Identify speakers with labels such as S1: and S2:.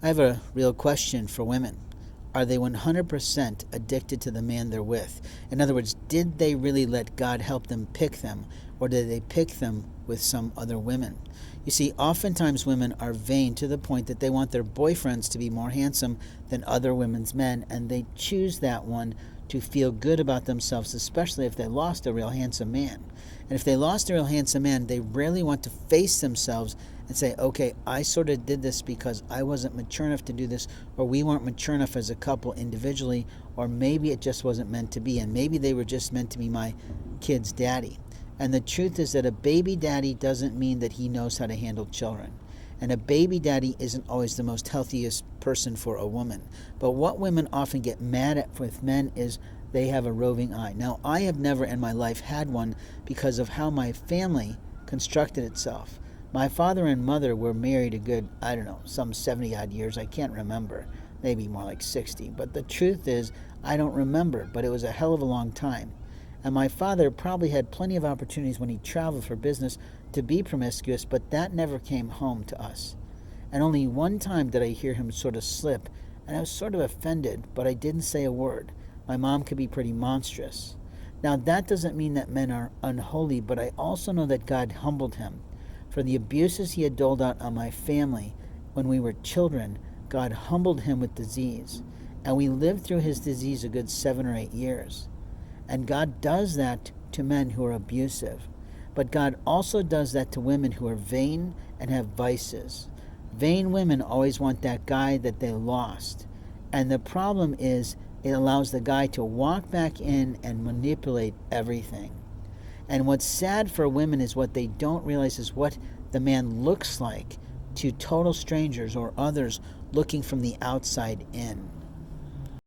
S1: I have a real question for women. Are they 100% addicted to the man they're with? In other words, did they really let God help them pick them, or did they pick them with some other women? You see, oftentimes women are vain to the point that they want their boyfriends to be more handsome than other women's men, and they choose that one to feel good about themselves, especially if they lost a real handsome man. And if they lost a real handsome man, they rarely want to face themselves and say, okay, I sort of did this because I wasn't mature enough to do this, or we weren't mature enough as a couple individually, or maybe it just wasn't meant to be, and maybe they were just meant to be my kid's daddy. And the truth is that a baby daddy doesn't mean that he knows how to handle children. And a baby daddy isn't always the most healthiest person for a woman. But what women often get mad at with men is they have a roving eye. Now, I have never in my life had one because of how my family constructed itself. My father and mother were married a good, I don't know, some 70 odd years. I can't remember. Maybe more like 60. But the truth is, I don't remember. But it was a hell of a long time. And my father probably had plenty of opportunities when he traveled for business to be promiscuous, but that never came home to us. And only one time did I hear him sort of slip, and I was sort of offended, but I didn't say a word. My mom could be pretty monstrous. Now, that doesn't mean that men are unholy, but I also know that God humbled him. For the abuses he had doled out on my family when we were children, God humbled him with disease. And we lived through his disease a good 7 or 8 years. And God does that to men who are abusive. But God also does that to women who are vain and have vices. Vain women always want that guy that they lost. And the problem is it allows the guy to walk back in and manipulate everything. And what's sad for women is what they don't realize is what the man looks like to total strangers or others looking from the outside in.